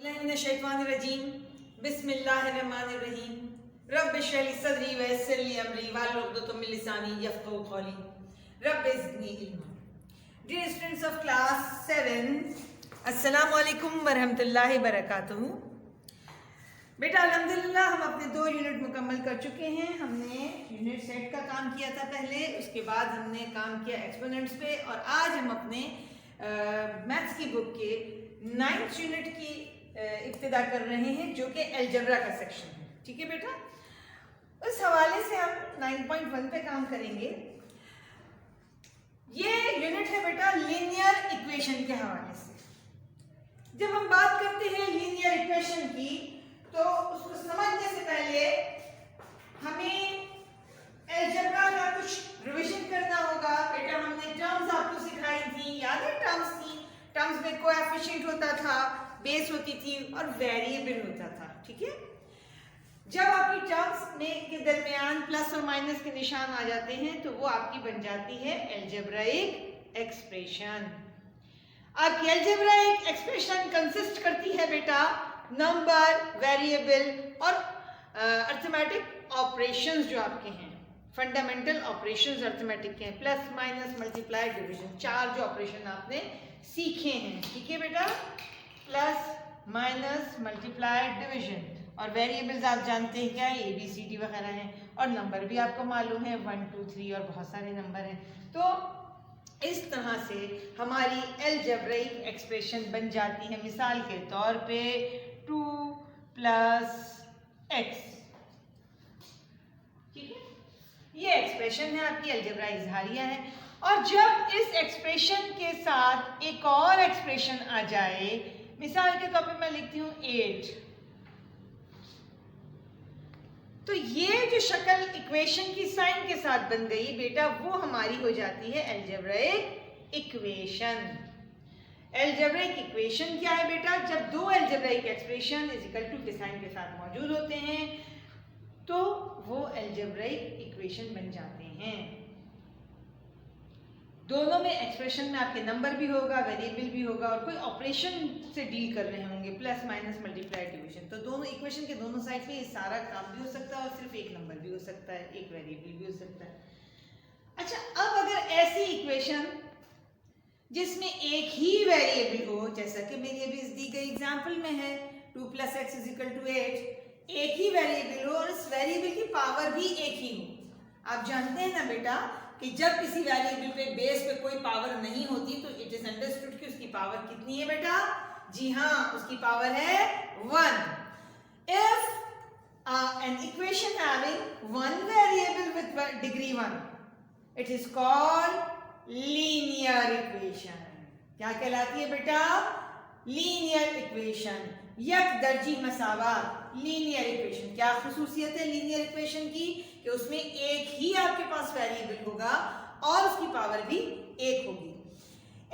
बिस्मिल्लाहिर्रहमानिर्रहीम बिस्मिल्लाहिर्रहमानिर्रहीम रब्बिश इश्रह ली सदरी व यस्सिर ली अमरी वाहलुल उक़दतम मिन लिसानी यफ़क़हू क़ौली rabbi ज़िदनी इल्मा। Dear students of class 7, अस्सलामु अलैकुम व रहमतुल्लाहि व बरकातुहू। बेटा अल्हम्दुलिल्लाह हम अपने 2 यूनिट मुकम्मल कर चुके हैं। हमने यूनिट सेट का काम किया था पहले, उसके बाद हमने काम किया एक्सपोनेंट्स पे, और आज हम अपने मैथ्स की बुक के 9th यूनिट की इब्तिदा कर रहे हैं, जो कि अलजेब्रा का सेक्शन है। ठीक है बेटा, उस हवाले से हम 9.1 पे काम करेंगे। ये यूनिट है बेटा लीनियर इक्वेशन के हवाले से। जब हम बात करते हैं लीनियर इक्वेशन की, तो उसको समझने से पहले हमें अलजेब्रा का कुछ रिवीजन करना होगा। बेटा हमने टर्म्स आपको सिखाई थी, याद है? टर्म्स थी, टर्म्स में कोएफिशिएंट होता था, बेस होती थी और वेरिएबल होता था। ठीक है, जब आपकी टर्म्स में के दरमियान प्लस और माइनस के निशान आ जाते हैं तो वो आपकी बन जाती है अलजेब्राइक एक्सप्रेशन। आपकी अलजेब्राइक एक्सप्रेशन कंसिस्ट करती है बेटा नंबर, वेरिएबल और अरिथमेटिक ऑपरेशंस जो आपके हैं, फंडामेंटल ऑपरेशंस अरिथमेटिक के हैं, प्लस माइनस मल्टीप्लाई डिवीजन, 4 जो ऑपरेशन आपने सीखे हैं। ठीक है बेटा, प्लस माइनस मल्टीप्लाई डिवीजन, और वेरिएबल्स आप जानते हैं क्या है, ABCD वगैरह हैं, और नंबर भी आपको मालूम है 1 2 3 और बहुत सारे नंबर हैं। तो इस तरह से हमारी अलजेब्राइक एक्सप्रेशन बन जाती है। मिसाल के तौर पे 2 + x, ठीक है, ये एक्सप्रेशन है आपकी अलजेब्रा इजहारिया है। और जब इस एक्सप्रेशन के साथ एक और एक्सप्रेशन आ जाए, मिसाल के तौर पे मैं लिखती हूँ 8, तो ये जो शक्ल इक्वेशन की साइन के साथ बन गई बेटा, वो हमारी हो जाती है अलजेब्राइक इक्वेशन। अलजेब्राइक इक्वेशन क्या है बेटा? जब 2 अलजेब्राइक एक्सप्रेशन इक्वल टू के साइन के साथ मौजूद होते हैं तो वो अलजेब्राइक इक्वेशन बन जाते हैं। दोनों में एक्सप्रेशन में आपके नंबर भी होगा, वेरिएबल भी होगा, और कोई ऑपरेशन से डील कर रहे होंगे, प्लस माइनस मल्टीप्लाई डिवीजन। तो दोनों इक्वेशन के दोनों साइड पे ये सारा काम भी हो सकता है, और सिर्फ एक नंबर भी हो सकता है, एक वेरिएबल भी हो सकता है। अच्छा, अब अगर ऐसी इक्वेशन जिसमें एक ही वेरिएबल हो, जैसा कि मेरी अभी दी गई एग्जांपल में है 2 + x = 8, एक ही वेरिएबल हो और इस वेरिएबल की पावर भी एक ही हो। आप जानते हैं ना बेटा कि जब किसी वेरिएबल पे बेस पे कोई पावर नहीं होती तो इट इज अंडरस्टूड कि उसकी पावर कितनी है बेटा? जी हाँ, उसकी पावर है 1। If an equation having one variable with degree 1, it is called linear equation. क्या कहलाती है बेटा? Linear equation. यकदर्जी मसावात, लीनियर इक्वेशन। क्या खुसूसियत है लीनियर इक्वेशन की? कि उसमें एक ही आपके पास वेरिएबल होगा और उसकी पावर भी एक होगी।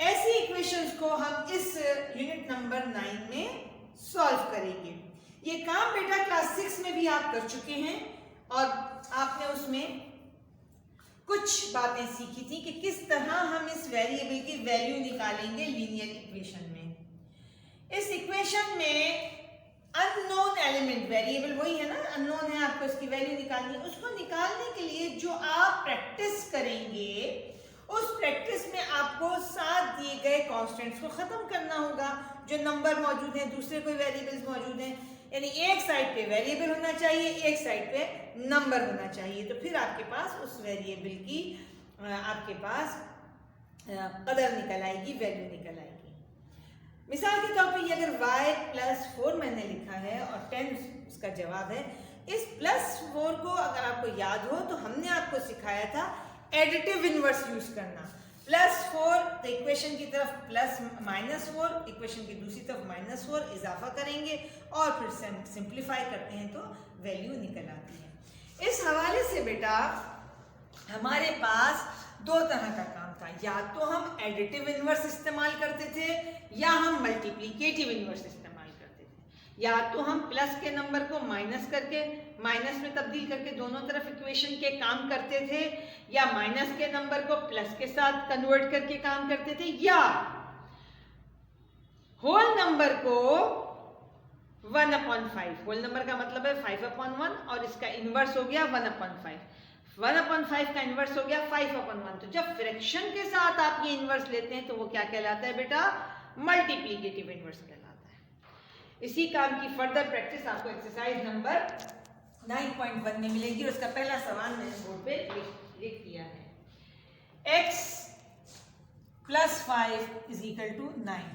ऐसी इक्वेशंस को हम इस यूनिट नंबर 9 में सॉल्व करेंगे। ये काम बेटा क्लास 6 में भी आप कर चुके हैं, और आपने उसमें कुछ बातें सीखी थी कि किस तरह हम इस वेरिएबल की वैल्यू निकालेंगे लीनियर इक्वेशन में। इस इक्वेशन में अननोन एलिमेंट, वेरिएबल वही है ना, अननोन है, आपको इसकी वैल्यू निकालनी है। उसको निकालने के लिए जो आप प्रैक्टिस करेंगे, उस प्रैक्टिस में आपको साथ दिए गए कांस्टेंट्स को खत्म करना होगा। जो नंबर मौजूद हैं, दूसरे कोई वेरिएबल्स मौजूद हैं, यानी एक साइड पे वेरिएबल होना चाहिए, एक साइड पे नंबर होना चाहिए। तो फिर आपके पास उस वेरिएबल की आपके पास कदर निकल आएगी, वैल्यू निकल आएगी। मिसाल के तौर पे ये अगर y + 4 मैंने लिखा है और 10 उसका जवाब है, इस +4 को अगर आपको याद हो तो हमने आपको सिखाया था एडिटिव इनवर्स यूज करना। +4 तो इक्वेशन की तरफ +-4, इक्वेशन की दूसरी तरफ -4 इजाफा करेंगे और फिर सिंप्लीफाई करते हैं तो वैल्यू निकल आती है। इस हवाले से बेटा हमारे पास 2 तरह का काम था। या तो हम एडिटिव इनवर्स इस्तेमाल करते थे या हम मल्टीप्लिकेटिव इनवर्स इस्तेमाल करते थे। या तो हम प्लस के नंबर को माइनस करके माइनस में तब्दील करके दोनों तरफ इक्वेशन के काम करते थे, या माइनस के नंबर को प्लस के साथ कन्वर्ट करके काम करते थे, या होल नंबर को 1/5। होल नंबर का मतलब है 5/1 और इसका इनवर्स हो गया 1/5। 1/5 का इनवर्स हो गया 5/1। तो जब फ्रैक्शन के साथ आप ये इनवर्स लेते हैं तो वो क्या कहलाता है बेटा? मल्टीप्लिकेटिव इनवर्स कहलाता है। इसी काम की फर्दर प्रैक्टिस आपको एक्सरसाइज नंबर 9.1 में मिलेगी और उसका पहला सवाल मैंने बोर्ड पे लिख दिया है। x + 5 = 9।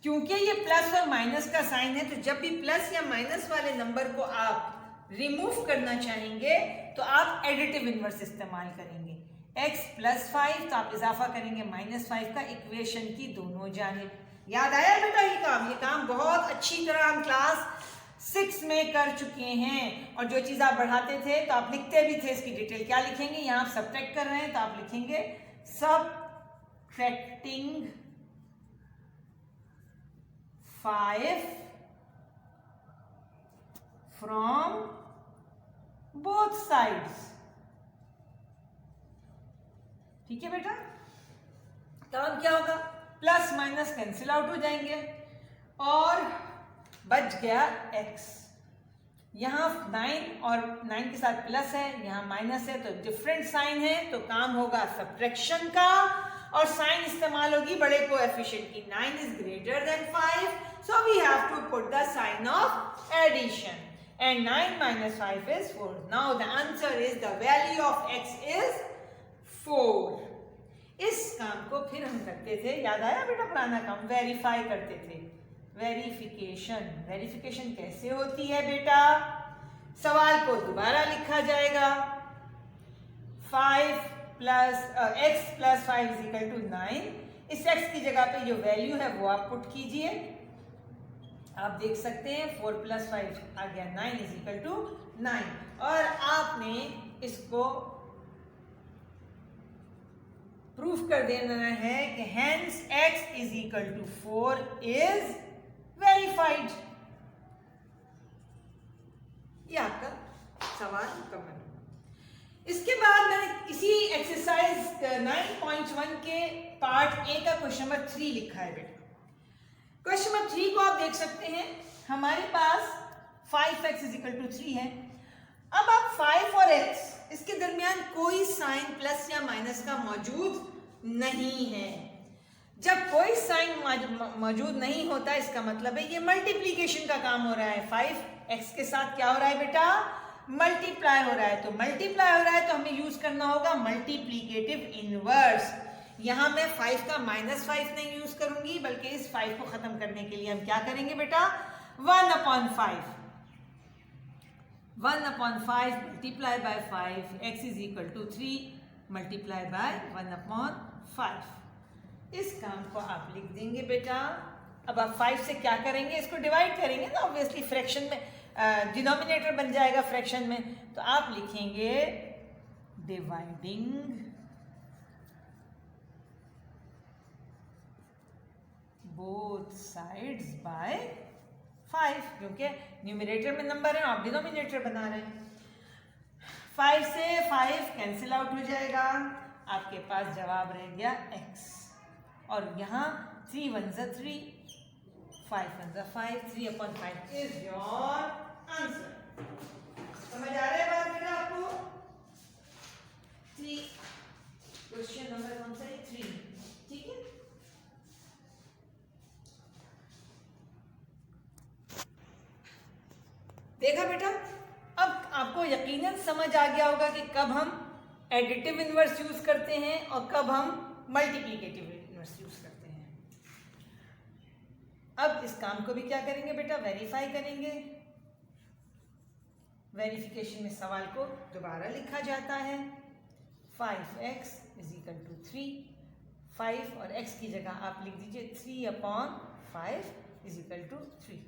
क्योंकि ये प्लस और माइनस का साइन है तो जब भी प्लस या माइनस वाले नंबर को आप रिमूव करना चाहेंगे तो आप एडिटिव इनवर्स इस्तेमाल करेंगे। x + 5 तो आप इजाफा करेंगे -5 का इक्वेशन की दोनों जानिब। याद आया बेटा? ये काम बहुत अच्छी तरह हम क्लास 6 में कर चुके हैं। और जो चीज़ आप बढ़ाते थे तो आप लिखते भी थे, इसकी डिटेल क्या लिखेंगे? यहाँ आप सबट्रैक्ट कर रहे हैं तो आप लिखेंगे सबट्रैक्टिंग 5 फ्रॉम बोथ साइड्स। ठीक है बेटा? तब क्या होगा? प्लस माइनस कैंसिल आउट हो जाएंगे और बच गया x। यहाँ 9 और 9 के साथ प्लस है, यहाँ माइनस है, तो डिफरेंट साइन है तो काम होगा सब्ट्रैक्शन का और साइन इस्तेमाल होगी बड़े कोएफिशिएंट की। 9 is greater than 5, so we have to put the sign of addition and 9 - 5 is 4. Now the answer is the value of x is 4. इस काम को फिर हम करते थे, याद आया बेटा पुराना काम? वेरीफाई करते थे। वेरिफिकेशन कैसे होती है बेटा? सवाल को दोबारा लिखा जाएगा। 5 + x + 5 = 9। इस x की जगह पे जो वैल्यू है वो आप पुट कीजिए। आप देख सकते हैं 4 + 5 आ गया 9 = 9 और आपने इसको प्रूफ कर देना है कि hence x = 4 is verified। ये आपका सवाल मुकम्मल। इसके बाद मैंने इसी एक्सरसाइज 9.1 के पार्ट ए का क्वेश्चन नंबर 3 लिखा है बेटा। क्वेश्चन नंबर 3 को आप देख सकते हैं। हमारे पास 5x = 3 है। अब आप 5 और x इसके दरमियान कोई साइन प्लस या माइनस का मौजूद नहीं है। जब कोई साइन मौजूद नहीं होता इसका मतलब है ये मल्टीप्लीकेशन का काम हो रहा है। 5x के साथ क्या हो रहा है बेटा? मल्टीप्लाई हो रहा है। तो मल्टीप्लाई हो रहा है तो हमें यूज करना होगा मल्टीप्लीकेटिव इनवर्स। यहां मैं 5 का -5 नहीं यूज करूंगी बल्कि इस 5 को खत्म करने के लिए हम क्या करेंगे बेटा? 1/5 multiplied by 5 x = 3 multiplied by 1/5। इस काम को आप लिख देंगे बेटा। अब आप 5 से क्या करेंगे? इसको डिवाइड करेंगे ना, ऑब्वियसली फ्रैक्शन में डिनोमिनेटर बन जाएगा फ्रैक्शन में। तो आप लिखेंगे डिवाइडिंग बोथ साइड्स बाय 5, क्योंकि न्यूमरेटर में नंबर है आप डिनोमिनेटर बना रहे हैं। 5 से 5 कैंसिल आउट हो जाएगा, आपके पास जवाब रह गया x। और यहाँ 3 × 1 = 3, 5 × 1 = 5, 3/5 इज योर आंसर। समझ आ रहा है बात बेटा आपको? 3 क्वेश्चन नंबर कौन सा है? 3। ठीक है, देखा बेटा? अब आपको यकीनन समझ आ गया होगा कि कब हम एडिटिव इनवर्स यूज करते हैं और कब हम मल्टीप्लिकेटिव इनवर्स यूज करते हैं। अब इस काम को भी क्या करेंगे बेटा? वेरीफाई करेंगे। वेरिफिकेशन में सवाल को दोबारा लिखा जाता है। 5x = 3, 5 और x की जगह आप लिख दीजिए 3/5 = 3।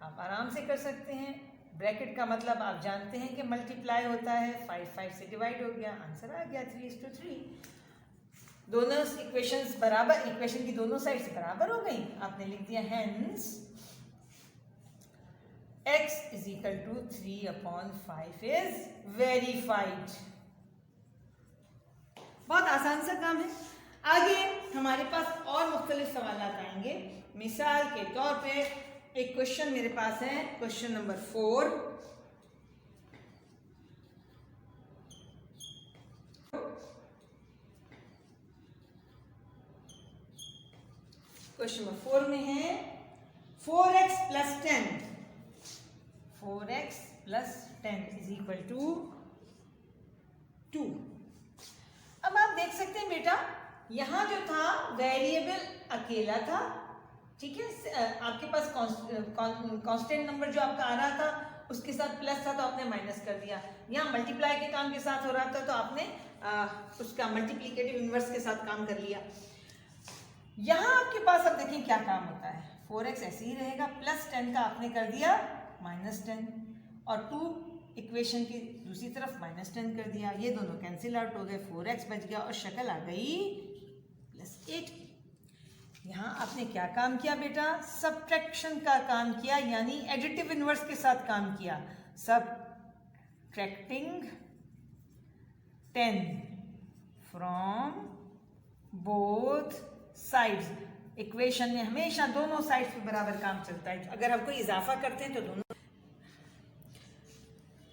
आप आराम से कर सकते हैं। ब्रैकेट का मतलब आप जानते हैं कि मल्टीप्लाई होता है। 5 से डिवाइड हो गया, आंसर आ गया 3:3। दोनों इक्वेशंस बराबर, इक्वेशन की दोनों साइड्स बराबर हो गई। आपने लिख दिया हेंस x = 3/5 इज वेरीफाइड। बहुत आसान सा काम है। आगे हमारे पास और मुख्तलिफ सवाल आएंगे। मिसाल के तौर पे एक क्वेश्चन मेरे पास है, क्वेश्चन नंबर 4। क्वेश्चन नंबर 4 में है 4x plus 10, 4x plus 10 is equal to 2। अब आप देख सकते हैं बेटा, यहां जो था वेरिएबल अकेला था, ठीक है, आपके पास कांस्टेंट नंबर जो आपका आ रहा था उसके साथ प्लस था तो आपने माइनस कर दिया। यहाँ मल्टीप्लाई के काम के साथ हो रहा था तो आपने उसका मल्टीप्लिकेटिव इनवर्स के साथ काम कर लिया। यहाँ आपके पास अब देखिए क्या काम होता है, 4x ऐसे ही रहेगा, प्लस 10 का आपने कर दिया माइनस 10 और 2 इक्वेशन की दूसरी तरफ माइनस 10 कर दिया। ये दोनों कैंसिल आउट हो गए, 4x बच गया और शक्ल आ गई प्लस 8। यहाँ आपने क्या काम किया बेटा, सबट्रैक्शन का काम किया, यानी एडिटिव इनवर्स के साथ काम किया। Subtracting 10 from both sides. Equation में हमेशा दोनों साइड्स पे बराबर काम चलता है। अगर हम कोई इजाफा करते हैं तो दोनों,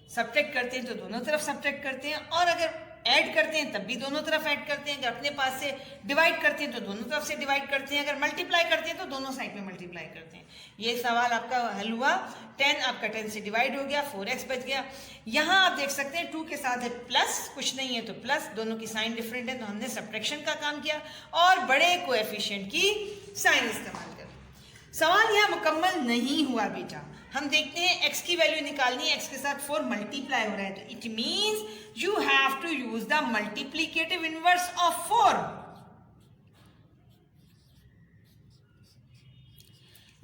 सब्ट्रैक्ट करते हैं तो दोनों तरफ सब्ट्रैक्ट करते हैं, और अगर ऐड करते हैं तब भी दोनों तरफ ऐड करते हैं। अगर अपने पास से डिवाइड करते हैं तो दोनों तरफ से डिवाइड करते हैं। अगर मल्टीप्लाई करते हैं तो दोनों साइड में मल्टीप्लाई करते हैं। ये सवाल आपका हल हुआ। 10 आपका 10 से डिवाइड हो गया, 4x बच गया। यहाँ आप देख सकते हैं 2 के साथ है प्लस, कुछ नहीं है तो प्लस, दोनों की साइन डिफरेंट है तो हमने सब्ट्रैक्शन का काम किया और बड़े कोएफिशिएंट की साइन इस्तेमाल कर। सवाल यहाँ मुकम्मल नहीं हुआ बेटा। हम देखते हैं x की वैल्यू निकालनी है, x के साथ 4 मल्टीप्लाई हो रहा है तो it means you have to use the multiplicative inverse of 4।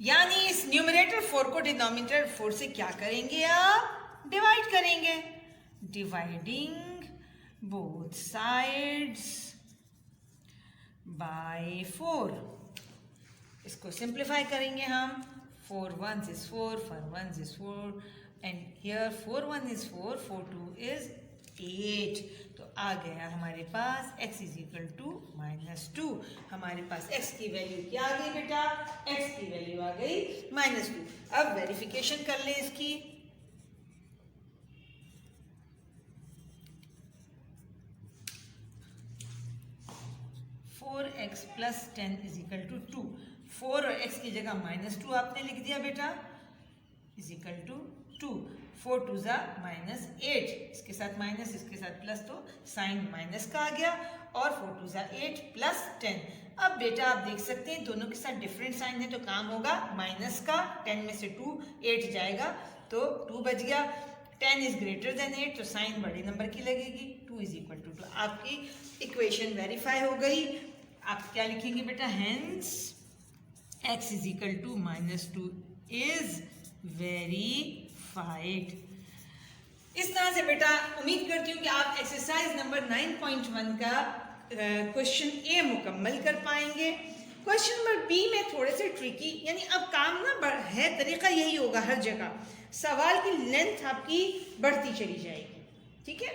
यानी इस न्यूमरेटर 4 को डिनोमिनेटर 4 से क्या करेंगे आप, डिवाइड करेंगे। Dividing both sides by 4। इसको सिंप्लीफाई करेंगे हम। 4 1s is 4, 4 1s is 4, and here 4 1 is 4, 4 2 is 8। तो आ गया हमारे पास x is equal to -2। हमारे पास x की वैल्यू क्या आ गई बेटा, x की वैल्यू आ गई -2। अब वेरिफिकेशन कर लें इसकी। Four X plus 10 is equal to 2। 4 और x की जगह -2 आपने लिख दिया बेटा, इज इक्वल टू 2। 4 2 ज़ा -8, इसके साथ माइनस इसके साथ प्लस तो साइन माइनस का आ गया, और 4 2 ज़ा 8 प्लस 10। अब बेटा आप देख सकते हैं दोनों के साथ डिफरेंट साइन है तो काम होगा माइनस का। 10 में से 2 8 जाएगा तो 2 बच गया। 10 इज ग्रेटर देन 8 तो साइन बड़े नंबर की लगेगी। 2 इज इक्वल टू 2। आपकी इक्वेशन वेरीफाई हो गई। आप क्या लिखेंगे बेटा, hence x is equal to -2 is verified। इस तरह से बेटा उम्मीद करती हूँ कि आप एक्सरसाइज नंबर 9.1 का क्वेश्चन ए मुकम्मल कर पाएंगे। क्वेश्चन नंबर बी में थोड़े से ट्रिकी, यानी अब काम ना है, तरीका यही होगा हर जगह, सवाल की लेंथ आपकी बढ़ती चली जाएगी, ठीक है।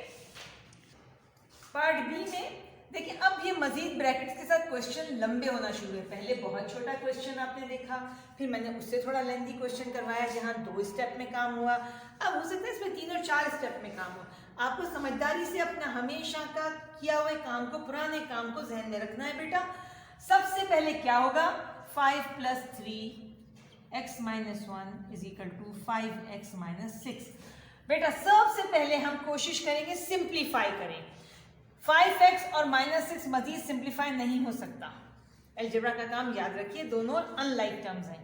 पार्ट बी में देखिए अब ये मजीद ब्रैकेट्स के साथ क्वेश्चन लंबे होना शुरू है। पहले बहुत छोटा क्वेश्चन आपने देखा, फिर मैंने उससे थोड़ा लेंथी क्वेश्चन करवाया जहाँ 2 स्टेप में काम हुआ। अब हो सकता है इसमें 3 और 4 स्टेप में काम हो। आपको समझदारी से अपना हमेशा का किया हुए काम को, पुराने काम को जहन में रखना है बेटा। सबसे पहले क्या होगा, 5 + 3x - 1 is equal to 5x - 6। बेटा सबसे पहले हम कोशिश करेंगे सिंप्लीफाई करें। 5x और -6 मजीद सिंप्लीफाई नहीं हो सकता। अलजेब्रा का काम याद रखिए, दोनों अनलाइक टर्म्स हैं,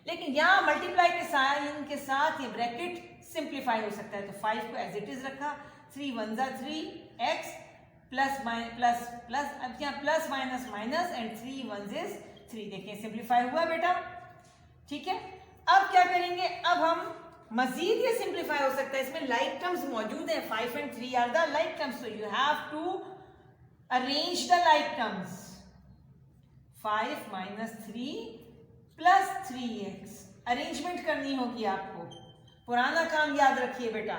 लेकिन यहाँ मल्टीप्लाई के साइन के साथ ये ब्रैकेट सिंप्लीफाई हो सकता है। तो 5 को एज इट इज रखा, 3 1 ज़ा 3x प्लस प्लस, अब यहाँ plus minus minus and 3 1 is 3। देखिए सिंप्लीफाई हुआ बेटा, ठीक है। अब क्या करेंगे, अब हम मजीद ये सिंप्लीफाई हो सकता है, इसमें लाइक टर्म्स मौजूद है। 5 and 3 are the like terms, so you have to arrange the like terms. 5 - 3 + 3x arrangement करनी होगी आपको। पुराना काम याद रखिए बेटा,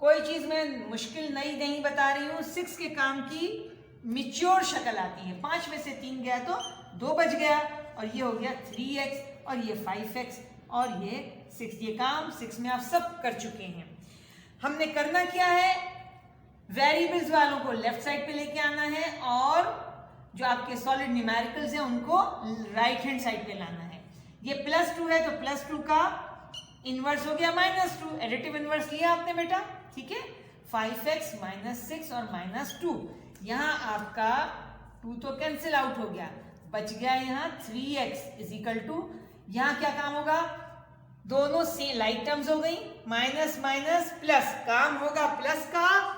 कोई चीज में मुश्किल नई नहीं बता रही हूँ। 6 के काम की मिच्योर शक्ल आती है। 5 में से 3 गया तो 2 बच गया, और ये हो गया 3x और ये 5x। और ये 6। ये काम 6 में आप सब कर चुके हैं। हमने करना क्या है, वेरिएबल्स वालों को लेफ्ट साइड पे लेके आना है और जो आपके सॉलिड न्यूमेरिकल्स हैं उनको राइट हैंड साइड पे लाना है। ये +2 है तो +2 का इनवर्स हो गया -2, एडिटिव इनवर्स लिया आपने बेटा, ठीक है। 5x -6 और -2, यहाँ आपका 2 तो कैंसिल आउट हो गया, बच गया यहाँ 3x = यहाँ क्या काम होगा, दोनों से लाइक टर्म्स हो गई, माइनस माइनस प्लस, काम होगा प्लस का,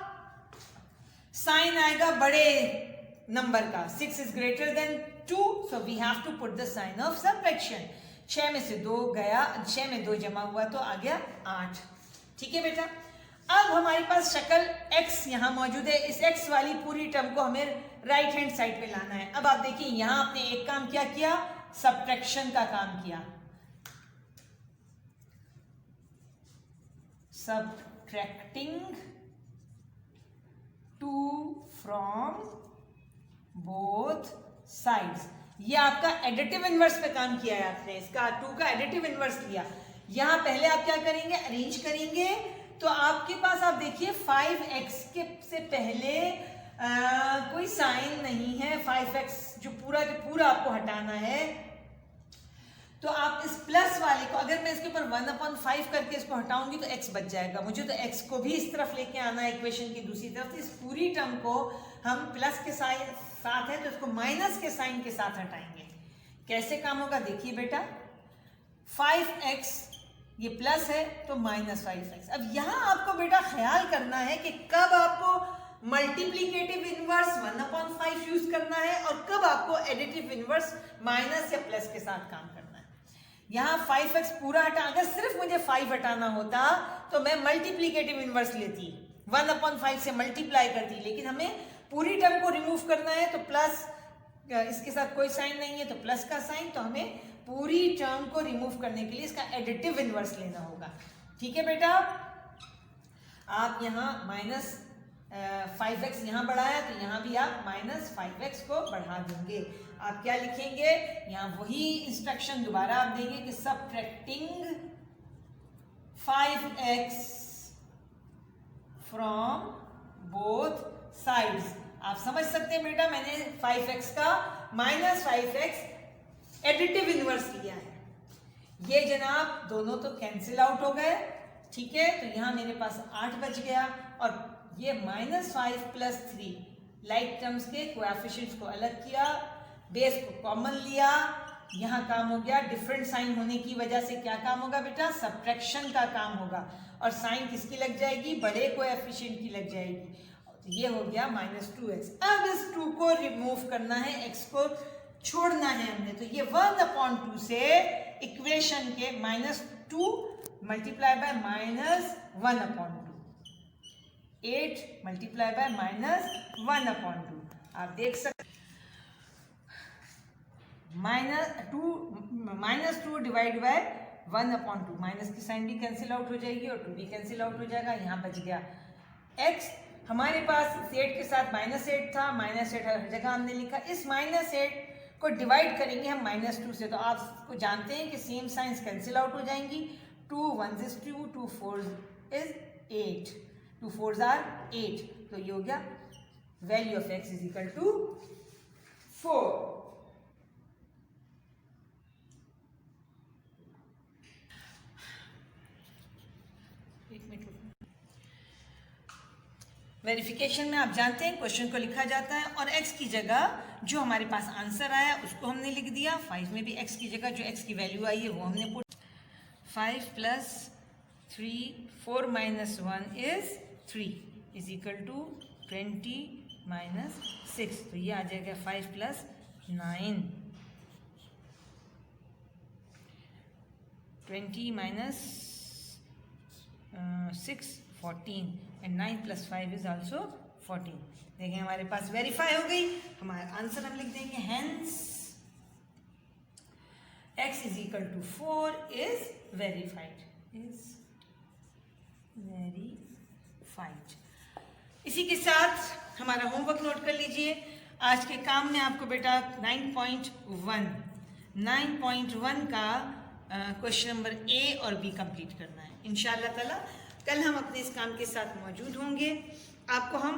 साइन आएगा बड़े नंबर का, 6 is greater than 2, so we have to put the sign of subtraction। 6 में से 2 गया, 6 में 2 जमा हुआ तो आ गया 8, ठीक है बेटा। अब हमारे पास शक्ल x यहाँ मौजूद है, इस x वाली पूरी टर्म को हमें राइट हैंड साइड पे लाना है। अब आप देखिए यहाँ आपने एक काम क्या किया, सब्ट्रैक्शन का काम किया, subtracting 2 from both sides। ये आपका एडिटिव इनवर्स पे काम किया है आपने, इसका 2 का एडिटिव इनवर्स लिया। यहाँ पहले आप क्या करेंगे, अरेंज करेंगे, तो आपके पास आप देखिए 5x के से पहले कोई साइन नहीं है, 5x जो पूरा के पूरा आपको हटाना है, तो आप इस प्लस वाले को, अगर मैं इसके ऊपर 1/5 करके इसको हटाऊंगी तो x बच जाएगा, मुझे तो x को भी इस तरफ लेके आना है इक्वेशन की दूसरी तरफ। इस पूरी टर्म को हम प्लस के साथ है तो इसको माइनस के साइन के साथ हटाएंगे। कैसे काम होगा देखिए बेटा, 5x ये प्लस है तो -5x। अब यहाँ आपको बेटा ख्याल करना है कि कब आपको मल्टीप्लीकेटिव इनवर्स 1/5 यूज करना है और कब आपको एडिटिव इनवर्स माइनस या प्लस के साथ काम करना है। यहाँ 5x पूरा हटा, अगर सिर्फ मुझे 5 हटाना होता तो मैं मल्टीप्लीकेटिव इनवर्स लेती, 1/5 से मल्टीप्लाई करती, लेकिन हमें पूरी टर्म को रिमूव करना है तो प्लस, इसके साथ कोई साइन नहीं है तो प्लस का साइन, तो हमें पूरी टर्म को रिमूव करने के लिए इसका एडिटिव इनवर्स लेना होगा, ठीक है बेटा। आप यहाँ -5x यहाँ बढ़ाया तो यहाँ भी आप -5x को बढ़ा देंगे। आप क्या लिखेंगे, यहाँ वही इंस्ट्रक्शन दोबारा आप देंगे कि subtracting 5x from both sides. आप समझ सकते हैं बेटा, मैंने 5x का -5x एडिटिव इनवर्स लिया है। ये जनाब दोनों तो कैंसिल आउट हो गए, ठीक है, तो यहाँ मेरे पास 8 बच गया, और ये -5 + 3 लाइक टर्म्स के कोएफिशिएंट्स को अलग किया, बेस को कॉमन लिया, यहाँ काम हो गया, डिफरेंट साइन होने की वजह से क्या काम होगा बेटा, सब्ट्रैक्शन का काम होगा, और साइन किसकी लग जाएगी, बड़े कोएफिशिएंट की लग जाएगी, तो ये हो गया -2x। अब इस 2 को रिमूव करना है, x को छोड़ना है हमने, तो ये 1/2 से इक्वेशन के -2 मल्टीप्लाई बाय -1/2, 8 मल्टीप्लाई बाय -1/2। आप देख सकते -2 डिवाइड बाय 1/2, माइनस की साइन भी कैंसिल आउट हो जाएगी और 2 भी कैंसिल आउट हो जाएगा, यहाँ बच गया x। हमारे पास 8 के साथ -8 था, -8 हर जगह हमने लिखा, इस -8 को डिवाइड करेंगे हम -2 से, तो आप जानते हैं कि सेम साइंस कैंसिल आउट हो जाएंगी, 2 1s is 2, 2 4s is 8, 2 4s are 8, तो ये हो गया वैल्यू ऑफ x = 4। वेरिफिकेशन में आप जानते हैं क्वेश्चन को लिखा जाता है और x की जगह जो हमारे पास आंसर आया उसको हमने लिख दिया, 5 में भी x की जगह जो x की वैल्यू आई है वो हमने पुट, 5 + 3 4 - 1 is 3 = 20 - 6, तो ये आ जाएगा 5 + 9, 20 - 6 14, and 9 + 5 is also 14। देखिए हमारे पास वेरीफाई हो गई, हमारा आंसर हम लिख देंगे, hence x = 4 is verified, इसी के साथ हमारा होमवर्क नोट कर लीजिए। आज के काम में आपको बेटा 9.1 का क्वेश्चन नंबर ए और बी कंप्लीट करना है। इंशाल्लाह ताला कल हम अपने इस काम के साथ मौजूद होंगे। आपको हम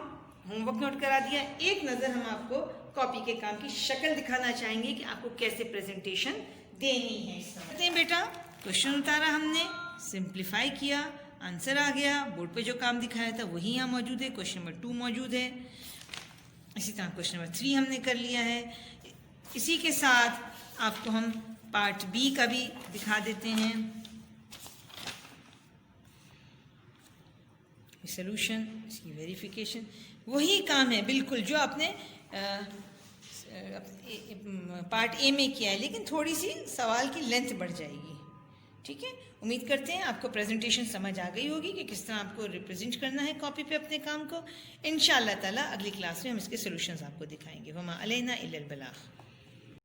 होमवर्क नोट करा दिया, एक नज़र हम आपको कॉपी के काम की शक्ल दिखाना चाहेंगे कि आपको कैसे प्रेजेंटेशन देनी है। कहते हैं बेटा क्वेश्चन उतारा हमने, सिंप्लीफाई किया, आंसर आ गया, बोर्ड पे जो काम दिखाया था वही यहाँ मौजूद है। क्वेश्चन नंबर 2 मौजूद है, इसी तरह क्वेश्चन नंबर 3 हमने कर लिया है। इसी के साथ आपको हम पार्ट बी का भी दिखा देते हैं, सॉल्यूशन, इसकी वेरिफिकेशन, वही काम है बिल्कुल जो आपने पार्ट ए में किया है, लेकिन थोड़ी सी सवाल की लेंथ बढ़ जाएगी। ठीक है, उम्मीद करते हैं आपको प्रेजेंटेशन समझ आ गई होगी कि किस तरह आपको रिप्रेजेंट करना है कॉपी पे अपने काम को। इंशाअल्लाह ताला अगली क्लास में हम इसके सॉल्यूशंस आपको दिखाएंगे। वमा अलैना इल्लल बलाग।